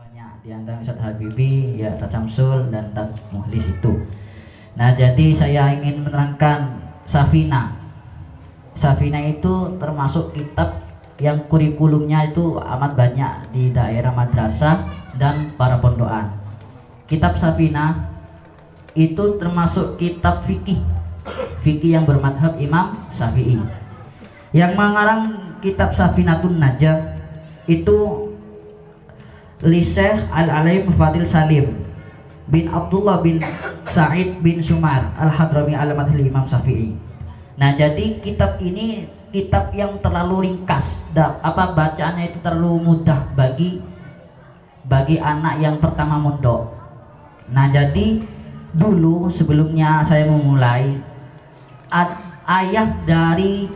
Banyak di antara Ustadz Habibi, ya Tat Samsul dan Tat Muhlis itu. Nah, jadi saya ingin menerangkan Safina. Safina itu termasuk kitab yang kurikulumnya itu amat banyak di daerah madrasah dan para pondokan. Kitab Safina itu termasuk kitab fikih yang bermadhab Imam Syafi'i. Yang mengarang kitab Safinatun Najah itu Syekh Al-Alim Fadil Salim bin Abdullah bin Sa'id bin Sumar Al-Hadrami Al-Madhil Imam Syafi'i. Nah, jadi kitab ini kitab yang terlalu ringkas, bacaannya itu terlalu mudah bagi anak yang pertama mondok. Nah, jadi dulu sebelumnya saya memulai, ayah dari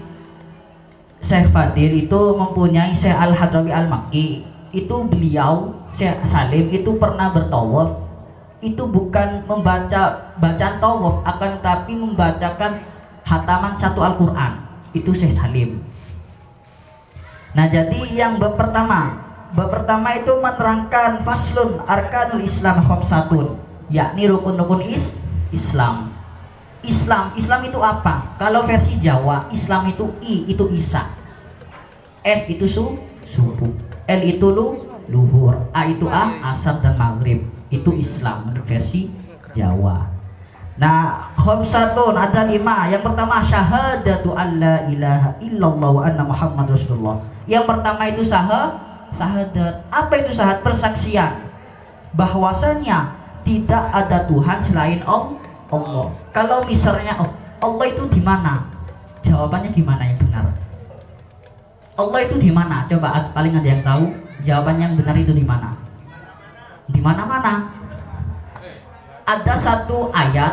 Syekh Fadil itu mempunyai Syekh Al-Hadrami Al-Makki. Itu beliau Syekh Salim itu pernah bertawaf. Itu bukan membaca bacaan tawaf, akan tetapi membacakan hataman satu Al-Quran. Itu Syekh Salim. Nah, jadi yang bab pertama itu menerangkan faslun arkanul Islam khamsatun, yakni rukun-rukun Islam. Islam itu apa? Kalau versi Jawa, Islam itu itu Isa, S itu subuh, L itu luhur, A itu asar dan maghrib. Itu Islam menurut versi Jawa. Nah, khamsatun ada 5. Yang pertama syahadatu alla ilaha illallah wa anna Muhammad Rasulullah. Yang pertama itu syahadat. Apa itu syahadat? Persaksian bahwasanya tidak ada Tuhan selain Allah. Kalau misalnya Allah itu di mana? Jawabannya gimana yang benar? Allah itu di mana? Coba paling ada yang tahu jawabannya yang benar itu di mana? Di mana-mana. Ada satu ayat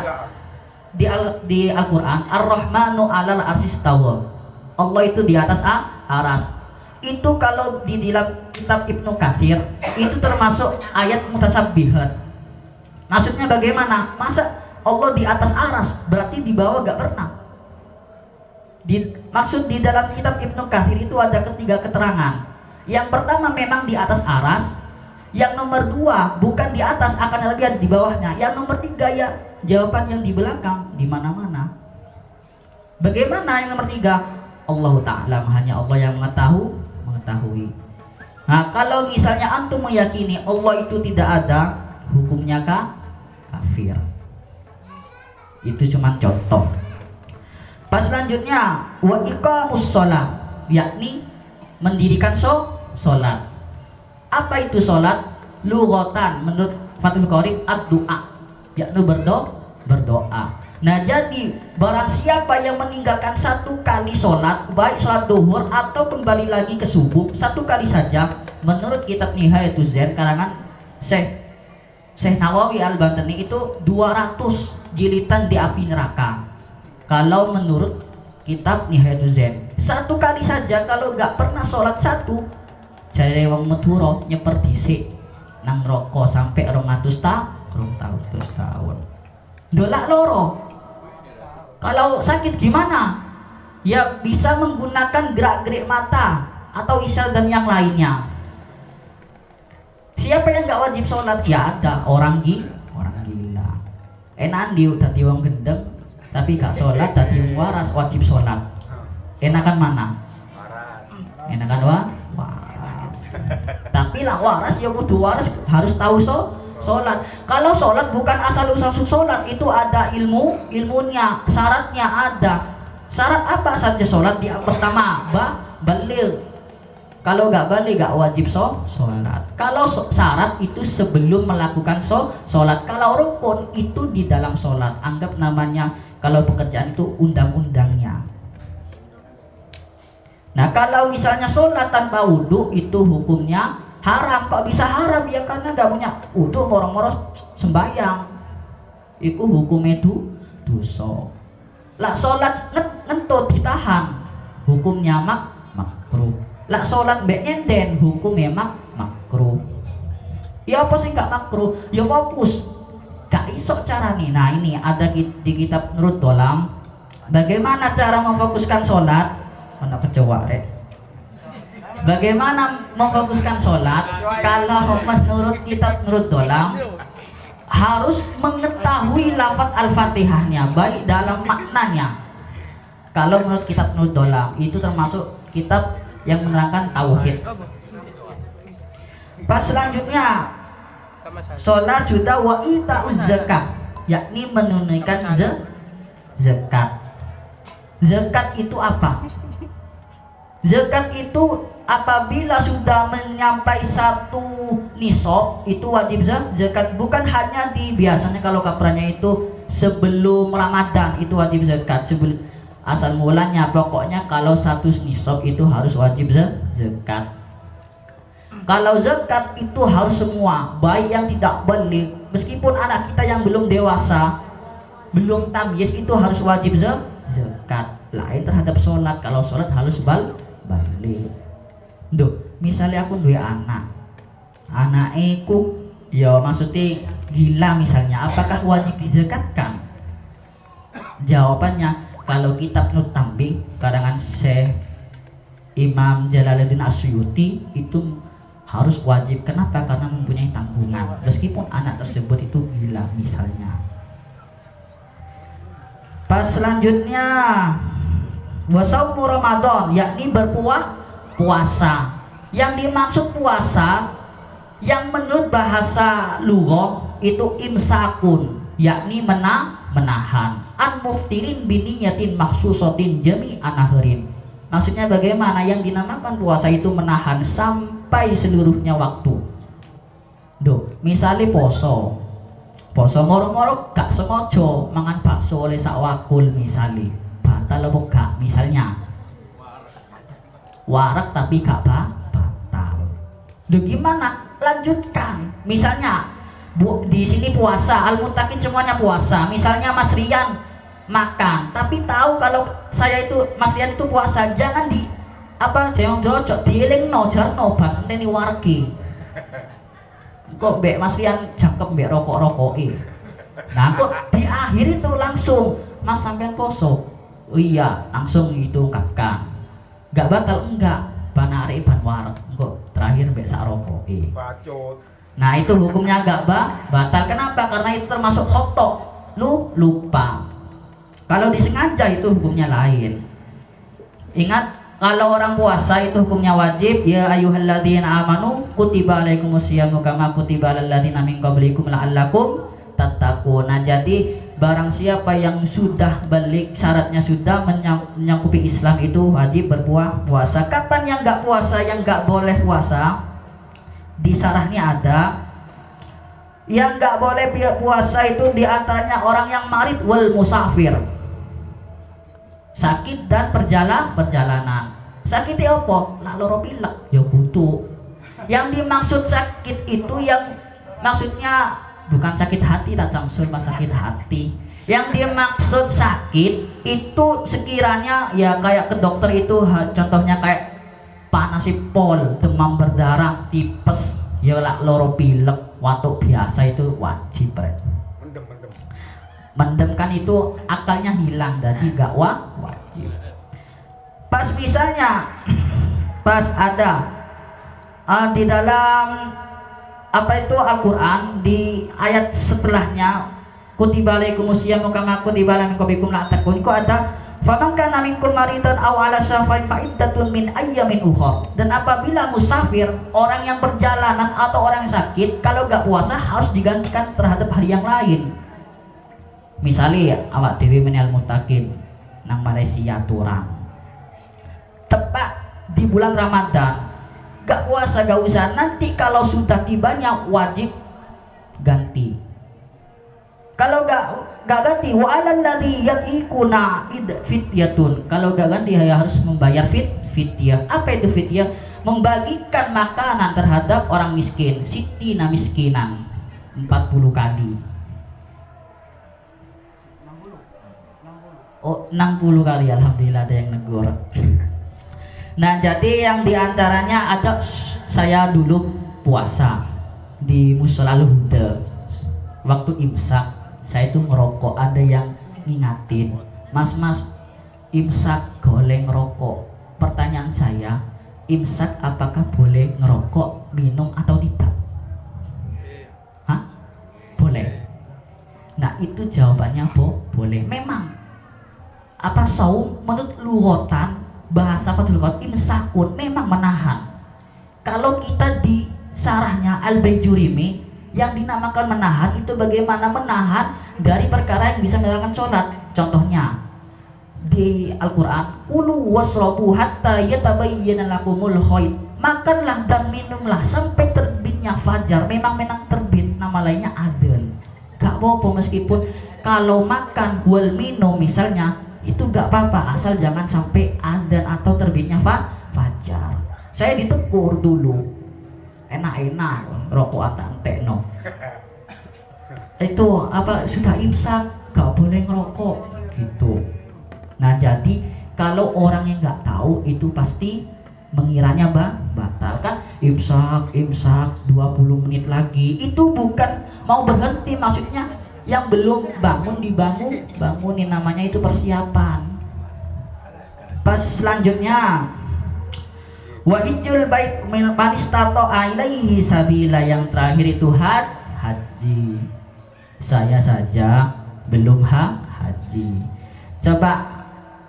di Al-Qur'an, Ar-Rahmanu 'alal 'arsy istawa. Allah itu di atas aras. Itu kalau di dalam kitab Ibnu Katsir itu termasuk ayat mutasabbihat. Maksudnya bagaimana? Masa Allah di atas aras, berarti di bawah gak pernah. Maksud di dalam kitab Ibnu Katsir itu ada ketiga keterangan. Yang pertama memang di atas aras. Yang nomor 2 bukan di atas, akan lihat di bawahnya. Yang nomor 3 ya jawaban yang di belakang, di mana-mana. Bagaimana yang nomor 3? Allah Ta'ala, hanya Allah yang mengetahui. Nah, kalau misalnya antum meyakini Allah itu tidak ada, hukumnya kafir. Itu cuma contoh. Pas selanjutnya wa iqamus shalah, yakni mendirikan sholat. Apa itu sholat? Lughatan menurut Fathul Qorib ad-du'a, yakni berdoa. Nah, jadi barang siapa yang meninggalkan satu kali sholat, baik sholat duhur atau kembali lagi ke subuh, satu kali saja, menurut kitab Nihayatuz Zain karangan Syekh Nawawi Al-Bantani itu 200 jilitan di api neraka. Kalau menurut kitab Nihayatuz Zain, satu kali saja kalau gak pernah sholat satu, cari wong Madura nyeper dhisik nang rokok sampai 200 tahun. Dolak loro. Kalau sakit gimana? Ya bisa menggunakan gerak-gerik mata atau isyarat dan yang lainnya. Siapa yang gak wajib sholat? Ya ada orang gila. Enak dia tadi wong gendeng tapi gak sholat, tadi waras wajib sholat. Enakan mana? Enakan waras. Tapi lah waras ya kudu waras, harus tahu sholat. Kalau sholat bukan asal usul sholat, itu ada ilmunya, syaratnya ada. Syarat apa saja sholat? Yang pertama balil. Kalau gak balil gak wajib sholat. Kalau syarat itu sebelum melakukan sholat. Kalau rukun itu di dalam sholat. Anggap namanya kalau pekerjaan itu undang-undangnya. Nah, kalau misalnya sholat tanpa wudhu itu hukumnya haram. Kok bisa haram? Ya karena gak punya wudhu, moro-moro sembahyang. Itu hukumnya dosa. Lah sholat ngentut ditahan, hukumnya makruh. Lah sholat mbek nyenden, hukumnya makruh. Ya apa sih gak makruh? Ya fokus. Gak iso caranya. Nah, ini ada di kitab Nurut Dolam. Bagaimana cara memfokuskan sholat? Anak kecoa rek. Bagaimana memfokuskan sholat? Kalau menurut kitab Nurut Dolam harus mengetahui lafaz Al-Fatihahnya baik dalam maknanya. Kalau menurut kitab Nurut Dolam itu termasuk kitab yang menerangkan tauhid. Pas selanjutnya sholat juga wa ita'uz zakat, yakni menunaikan zakat. Zakat itu apa? Zakat itu apabila sudah menyampai satu nisab itu wajib zakat. Bukan hanya di biasanya kalau kaprahnya itu sebelum Ramadan itu wajib zakat. Asal mulanya pokoknya kalau satu nisab itu harus wajib zakat. Kalau zakat itu harus semua, baik yang tidak balik, meskipun anak kita yang belum dewasa, belum tamyiz itu harus wajib zakat. Lain terhadap sholat, kalau sholat harus balik. Duh, misalnya aku dua anakku ya maksudnya gila misalnya, apakah wajib dizakatkan? Jawabannya kalau kitab Nut Tambi karangan Syekh Imam Jalaluddin Asyuti itu harus wajib. Kenapa? Karena mempunyai tanggungan meskipun anak tersebut itu gila misalnya. Pas selanjutnya wasaumu Ramadan, yakni berpuasa. Yang dimaksud puasa yang menurut bahasa lughah itu imsakun, yakni menahan an muftirin biniyatin makhsusatin jami'an naharin. Maksudnya bagaimana? Yang dinamakan puasa itu menahan sampai seluruhnya waktu. Misalnya poso moro-moro gak sengaja mangan bakso oleh sak wakul misalnya, batal apa gak? Misalnya warak tapi gak batal. Gimana? Lanjutkan. Misalnya di sini puasa, al-muttaqin semuanya puasa. Misalnya Mas Rian makan, tapi tahu kalau saya itu Mas Rian itu puasa, jangan jangan jojok dielingno jarno banteni wargi. Kok mbek Mas Rian jangkep mbek rokok-rokoki. Nah, kok di akhir itu langsung Mas sampean poso. Oh iya, langsung itu ungkapkan. Gak batal enggak, banare ban warak. Engko terakhir mbek sak rokoki. Nah, itu hukumnya agak batal. Kenapa? Karena itu termasuk khotok. Lupa. Kalau disengaja itu hukumnya lain. Ingat, kalau orang puasa itu hukumnya wajib. Ya ayyuhalladzina amanu kutiba alaikumusyamu kama kutiba alal ladzina min qablikum la'allakum tattaqun. Nah, jadi barang siapa yang sudah balik, syaratnya sudah menyangkupi Islam itu wajib berpuasa. Kapan yang enggak puasa, yang enggak boleh puasa? Di syarahnya ada yang enggak boleh puasa itu diantaranya orang yang marid wal musafir, sakit dan perjalanan. Sakitnya apa? Lah loro pilek ya butuh. Yang dimaksud sakit itu yang maksudnya bukan sakit hati, tak samsul pas sakit hati. Yang dimaksud sakit itu sekiranya ya kayak ke dokter itu, contohnya kayak panas pol, demam berdarah, tipes, ya lah loro pilek, watuk biasa itu wajib. Mendem kan itu akalnya hilang, jadi gak wajib. Pas misalnya pas ada di dalam apa itu Al-Quran di ayat setelahnya kutiba alaikumusyamu kama kutiba alal qablikum la'attaquun, itu ada faman kana minkum maridan aw ala safarin fa iddatun min ayyamin ukhra. Dan apabila musafir, orang yang perjalanan atau orang yang sakit, kalau gak puasa harus digantikan terhadap hari yang lain. Misalnya awak dewi menel mutakin nang Malaysia turang tepat di bulan Ramadan, gak puasa gak usah, nanti kalau sudah tibanya wajib ganti. Kalau gak ganti wa alal ladzi yaquna fidyatun, kalau gak ganti ya harus membayar fidyah. Apa itu fidyah? Membagikan makanan terhadap orang miskin, sitina miskinan 40 kali. Oh, 60 kali, alhamdulillah ada yang negur. Nah, jadi yang diantaranya ada, saya dulu puasa di Musola Al-Huda, waktu imsak saya itu ngerokok, ada yang ngingatin, mas imsak goleng rokok. Pertanyaan saya, imsak apakah boleh ngerokok, minum atau tidak? Hah? Boleh. Nah itu jawabannya boleh. Memang apa saum menurut lughatan bahasa Fathul Qorib imsakun, memang menahan. Kalau kita di sarahnya Al-Baijurimi yang dinamakan menahan itu bagaimana menahan dari perkara yang bisa meninggalkan sholat. Contohnya di Al-Quran, kulu wasrobu hatta yatabayyana lakumul khayt, makanlah dan minumlah sampai terbitnya fajar. Memang terbit, nama lainnya adzan. Gak apa-apa meskipun kalau makan wal minum misalnya itu gak apa-apa, asal jangan sampai adzan atau terbitnya fajar. Saya ditegur dulu, enak-enak rokok tekno. Itu apa sudah imsak gak boleh ngerokok gitu. Nah jadi kalau orang yang nggak tahu itu pasti mengiranya batal kan, imsak 20 menit lagi, itu bukan mau berhenti, maksudnya yang belum bangun bangunin, namanya itu persiapan. Pas selanjutnya wa ijul bait man istata'a ilaihi sabila, yang terakhir itu haji. Saya saja belum haji. Coba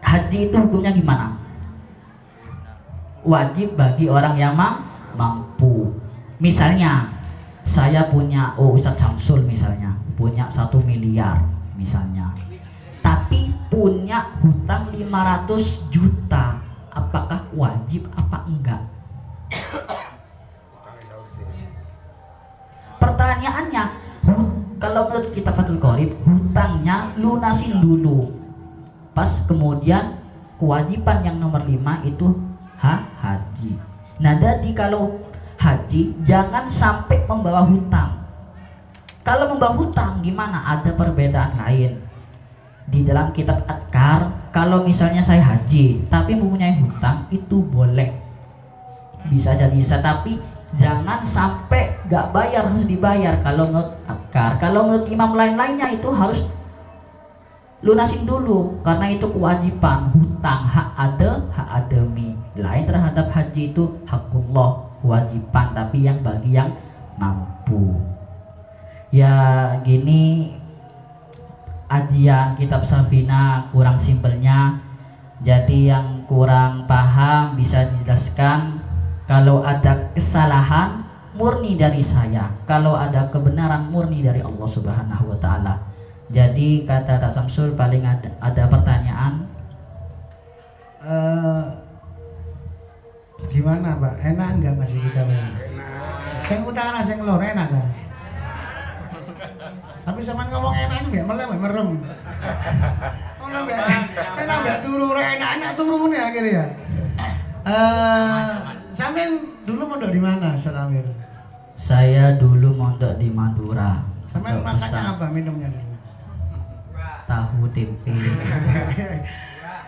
haji itu hukumnya gimana? Wajib bagi orang yang mampu. Misalnya saya punya Ustadz Samsul misalnya punya 1 miliar misalnya, tapi punya hutang 500 juta, apakah wajib apa enggak? Pertanyaannya, kalau menurut kitab Fathul Qorib, hutangnya lunasin dulu, pas kemudian kewajiban yang nomor 5 itu haji. Nah jadi kalau haji jangan sampai membawa hutang. Kalau membawa hutang gimana? Ada perbedaan lain di dalam kitab Adkar. Kalau misalnya saya haji tapi mempunyai hutang, itu boleh, bisa jadi bisa, tapi jangan sampai gak bayar, harus dibayar. Kalau menurut Adkar, kalau menurut imam lain-lainnya itu harus lunasin dulu, karena itu kewajiban hutang, hak adami. Lain terhadap haji itu hakullah, kewajiban, tapi yang bagi yang mampu. Ya gini ajian kitab Safina kurang simpelnya, jadi yang kurang paham bisa dijelaskan. Kalau ada kesalahan murni dari saya, kalau ada kebenaran murni dari Allah Subhanahu wa Ta'ala. Jadi kata Tak Samsul, paling ada pertanyaan. Gimana Pak? Enak enggak ngasih kita Pak? Saya utang saya ngelor enak tak? Tapi sama ngomong enak enggak malah merem. Ono enggak enak enggak turu enak turu nih akhirnya ya. Sampean dulu mondok di mana, Ustaz Amir? Saya dulu mondok di Madura. Sampean makannya apa, minumnya? Tahu tempe.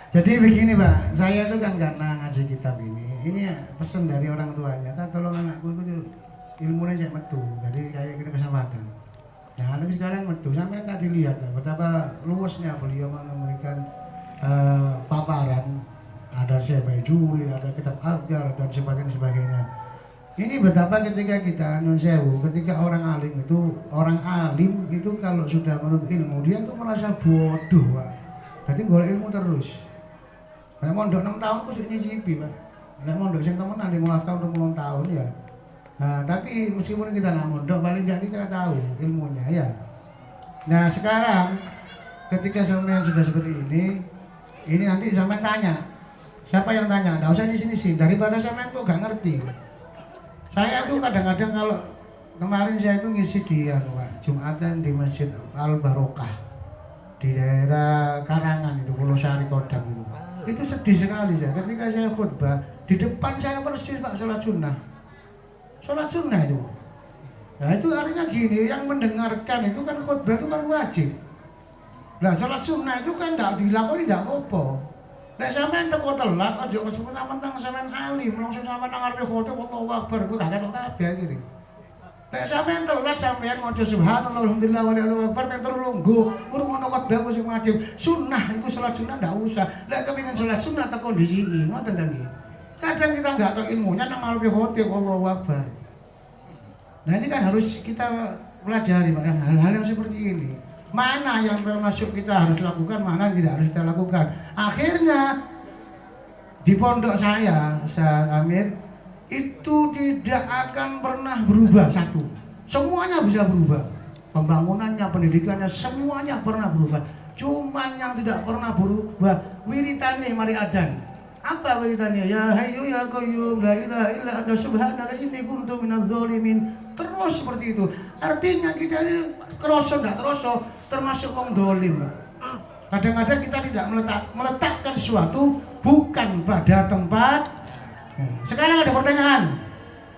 Jadi begini Pak, saya tuh kan karena ngaji kitab ini pesan dari orang tuanya, tolong anakku itu ilmunya jangan metu, jadi kayak kita kesempatan. Nah anak sekarang metu, sampai tadi lihat betapa luasnya beliau memberikan paparan, ada siapa juri, ada kitab Azkar dan sebagainya. Ini betapa ketika kita nyun sewu, ketika orang alim itu kalau sudah menuntut ilmu dia tuh merasa bodoh Pak. Berarti golek ilmu terus. Nek mondok 6 tahun kok sik nyicipi Pak. Nek mondok sing temenan 15 tahun 20 tahun ya. Nah, tapi meskipun kita nggak mondok paling nggak kita tahu ilmunya ya. Nah, sekarang ketika sampean sudah seperti ini nanti sampean tanya. Siapa yang tanya? Nggak usah di sini daripada sampean kok nggak ngerti. Saya tuh kadang-kadang kalau kemarin saya itu ngisi di Pak, Jumatan di Masjid Al Barokah di daerah Karangan itu, Pulau Sari Kodam itu. Itu sedih sekali saya ketika saya khutbah di depan saya persis Pak sholat sunnah itu. Nah itu artinya gini, yang mendengarkan itu kan khutbah itu kan wajib. Nah sholat sunnah itu kan tidak dilakoni tidak apa-apa. Nek sampean teko telat aja kesuwen mentang sampean alim langsung sampean nang ngarepe khotbah Allahu Akbar kuwi gak ketok kabeh iki. Nek sampean telat sampean maca subhanallah alhamdulillah wa la ilaha akbar nek terus lungguh ngrungokno khotbah sing wajib. Sunnah iku salat sunnah ndak usah. Nek kepengin salat sunnah teko di sini ngoten ta nggih. Kadang kita nggak tahu ilmunya, nama lebih khotib, Allahu Akbar. Nah ini kan harus kita pelajari Pak, hal-hal yang seperti ini. Mana yang termasuk kita harus lakukan, mana yang tidak harus kita lakukan. Akhirnya di pondok saya, Ustaz Amir, itu tidak akan pernah berubah satu. Semuanya bisa berubah. Pembangunannya, pendidikannya, semuanya pernah berubah. Cuman yang tidak pernah berubah, wiritannya mari adzan. Apa wiritannya? Ya hayyu ya qayyum la ilaha illa anta subhanaka inni kuntu minadz zalimin. Terus seperti itu. Artinya kita ini kroso enggak kroso termasuk wong dolim. Kadang-kadang kita tidak meletakkan sesuatu bukan pada tempat. Sekarang ada pertanyaan.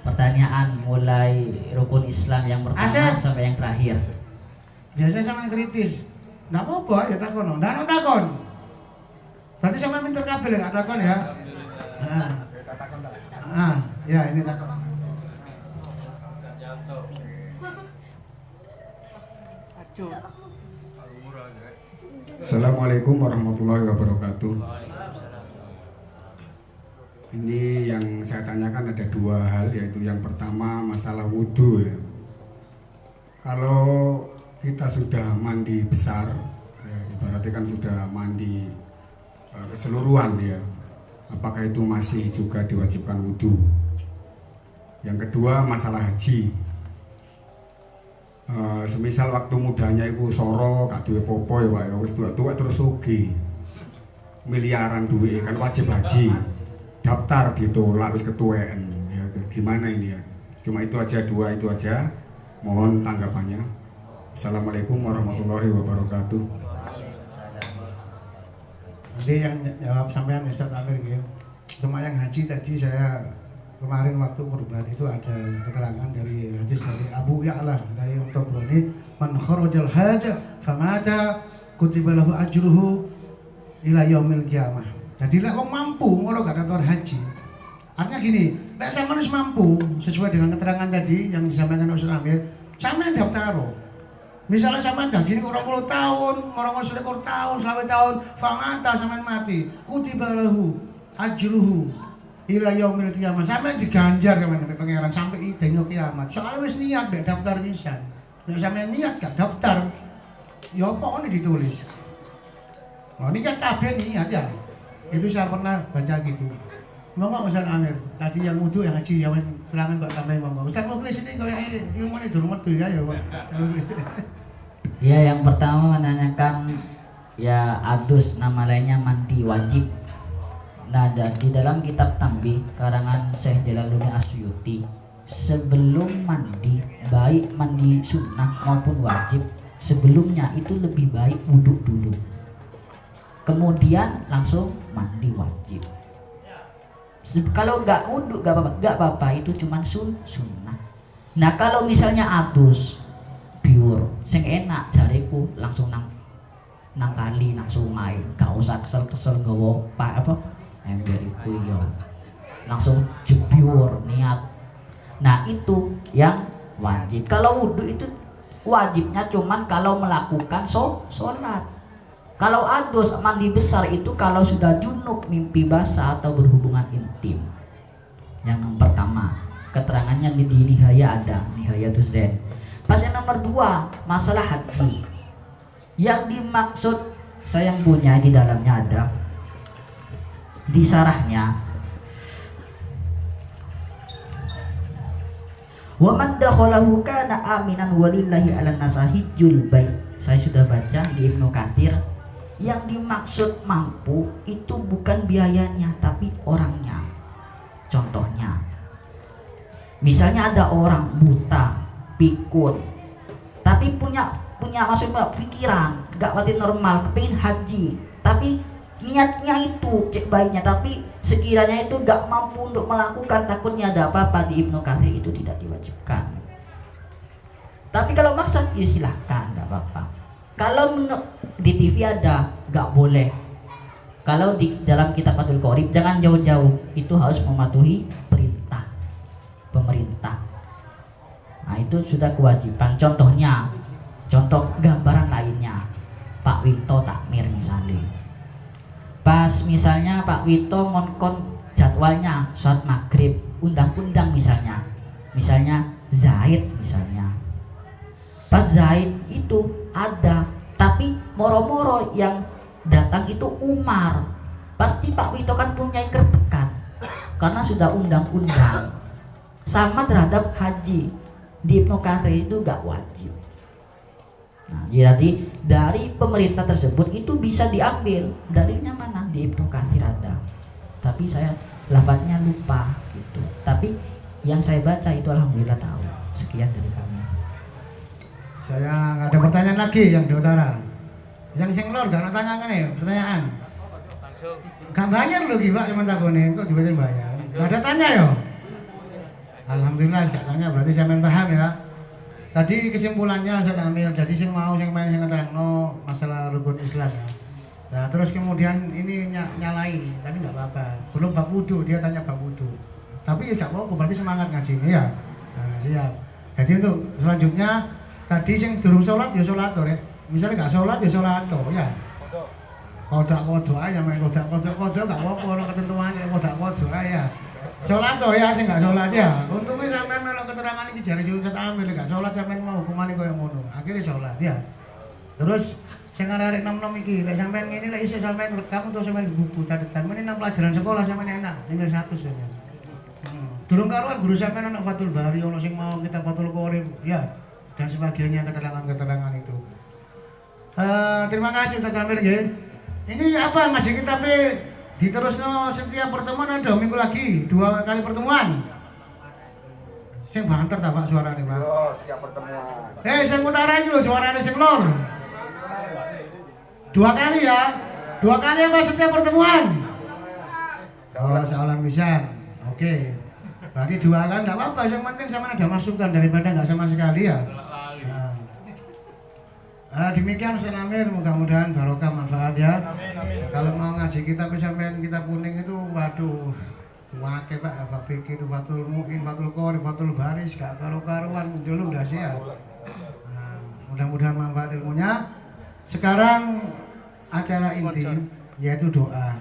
Pertanyaan mulai rukun Islam yang pertama Asep. sampai yang terakhir. Biasanya sama yang kritis. Nggak apa-apa ya takon. Nggak ada takon. Berarti sama pinter kabel ya, nggak takon ya. Ya ini takon. Assalamualaikum warahmatullahi wabarakatuh. Ini yang saya tanyakan ada dua hal, yaitu yang pertama masalah wudhu ya. Kalau kita sudah mandi besar, ya, ibaratnya kan sudah mandi keseluruhan ya, apakah itu masih juga diwajibkan wudhu? Yang kedua masalah haji. Semisal waktu mudanya itu soro gak duwe popo ya Pak ya, wis tua-tua terus sugih miliaran duit kan wajib haji, daftar ditolak wis ketuaan ya, gimana ini ya? Cuma itu aja, dua itu aja, mohon tanggapannya. Assalamualaikum warahmatullahi wabarakatuh. Jadi yang jawab sampean Ustaz Amir gitu. Cuma yang haji tadi saya kemarin waktu kurban itu ada keterangan dari hadis dari Abu Ya'la dari Tabrani, man kharajal hajj famata kutiba lahu ajruhu ila yaumil qiyamah. Jadi nek wong mampu ngono gak kator haji. Artinya gini, nek sampeyan wis mampu sesuai dengan keterangan tadi yang disampaikan Ustaz Amir, sampeyan daftar. Misalnya sampeyan janji 20 tahun, 21 tahun, 20 tahun, famata sampeyan mati, kutiba lahu ajruhu ila yaumil qiyamah, sampai diganjar sampean sampai pangeran sampai dina kiamat. Soalnya wis niat mek daftar pisan. Nek sampean niat gak daftar, ya apa ngene ditulis. Nah, niat kabeh niat ya. Itu saya pernah baca gitu. Monggo Ustaz Amir, tadi yang wudu yang haji yang terangan kok sampai monggo. Ustaz Muflis ini koyo ilmune durung metu ya Pak. Ya, yang pertama menanyakan ya adus, nama lainnya mandi wajib. Nah, di dalam kitab Tanbih karangan Syekh Jalaluddin Asyuti, sebelum mandi, baik mandi sunnah maupun wajib, sebelumnya itu lebih baik wudhu dulu, kemudian langsung mandi wajib. Kalau nggak wudhu nggak apa-apa, itu cuma sunnah. Nah, kalau misalnya adus pure, sing enak jariku langsung nang kali, nang sungai, gak usah kesel nggawa ember iku ya, langsung jebur niat. Nah, itu yang wajib. Kalau wudhu itu wajibnya cuman kalau melakukan sholat. Kalau adus mandi besar itu kalau sudah junub, mimpi basah atau berhubungan intim. Yang pertama, keterangannya di Nihaya ada, Nihayatul Zen. Pas yang nomor 2, masalah haji. Yang dimaksud saya yang punya di dalamnya ada di sarahnya, wa man dakhalahu kana aminan walillahi 'alan nasahijul bait. Saya sudah baca di Ibnu Katsir, yang dimaksud mampu itu bukan biayanya tapi orangnya. Contohnya, misalnya ada orang buta, pikun, tapi punya maksudnya pikiran gak mati normal, kepingin haji, tapi niatnya itu cek baiknya, tapi sekiranya itu gak mampu untuk melakukan, takutnya ada apa-apa, di Ibnu Katsir itu tidak diwajibkan. Tapi kalau maksud ya silahkan, gak apa-apa. Kalau di TV ada, gak boleh. Kalau di dalam kitab Fathul Qorib jangan jauh-jauh, itu harus mematuhi perintah pemerintah. Nah, itu sudah kewajiban. Contoh gambaran lainnya, Pak Wito takmir misalnya. Pas misalnya Pak Wito ngongkon jadwalnya sholat maghrib, undang-undang misalnya Zaid misalnya. Pas Zaid itu ada, tapi moro-moro yang datang itu Umar. Pasti Pak Wito kan punya kertekan karena sudah undang-undang. Sama terhadap haji di Ibnu Katsir itu gak wajib. Nah, jadi dari pemerintah tersebut itu bisa diambil dalilnya mana, di Ibnu Katsir ada, tapi saya lafadznya lupa gitu. Tapi yang saya baca itu alhamdulillah tahu. Sekian dari kami. Saya nggak ada pertanyaan lagi yang di utara. Yang sing lor gak ada tanyakan ya pertanyaan. Gak bayar loh Pak cuma takone kok tiba-tiba bayar. Gak ada tanya ya. Alhamdulillah gak tanya berarti saya main paham ya. Tadi kesimpulannya saya ambil jadi sing mau sing main sing ngeterangno masalah rukun Islam ya. Nah terus kemudian ini nyalain tapi nggak apa-apa. Belum bab wudu dia tanya bab wudu. Tapi gak apa-apa berarti semangat ngajinya ya. Nah, siap. Jadi untuk selanjutnya tadi sing durung salat ya salat to rek. Misalnya gak sholat ya sholat to ya. Kodak aja main kodak gak apa-apa ono ketentuannya kodak ya. Sholat to ya sing gak sholat ya. Untungnya sampean melok keterangan iki jare Ustaz Amil gak sholat sampean mau hukumane koyo ngono. Akhirnya sholat ya. Terus sing arek nom-nom iki lek sampean ngene lek isih sampean rekam utawa sampean buku catatan meneh nang pelajaran sekolah sampean enak nilai 100 sampean. Durung karuan guru sampean ana Fathul Bari ono sing mau kita Fathul Qorib ya dan sebagainya keterangan-keterangan itu. Terima kasih Ustaz Amir nggih. Ini apa ngaji kita diterusno setiap pertemuan ada minggu lagi 2 kali pertemuan. Sing banter ta Pak suarane Pak? Oh, setiap pertemuan. Sing utara iki lho suarane sing lor. 2 kali ya. 2 kali apa setiap pertemuan? Oh, seolah bisa. Oke. Berarti 2 kan enggak apa-apa, yang penting sama ada masukan daripada enggak sama sekali ya. Demikian Ustaz Amir, mudah-mudahan barokah manfaat ya. Amin. Kalau mau ngaji kita sampean kita kuning itu waduh wake Pak, apa fikih itu Fathul Muin, Fathul Qorib, Fathul Baris gak karuan dulu udah siap. Mudah-mudahan manfaat ilmunya. Sekarang acara inti yaitu doa.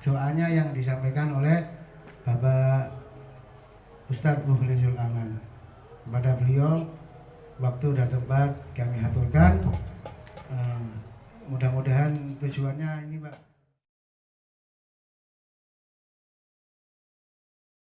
Doanya yang disampaikan oleh Bapak Ustadz Mukhlisul Aman. Kepada beliau waktu dan tempat kami haturkan. Mudah-mudahan tujuannya ini Pak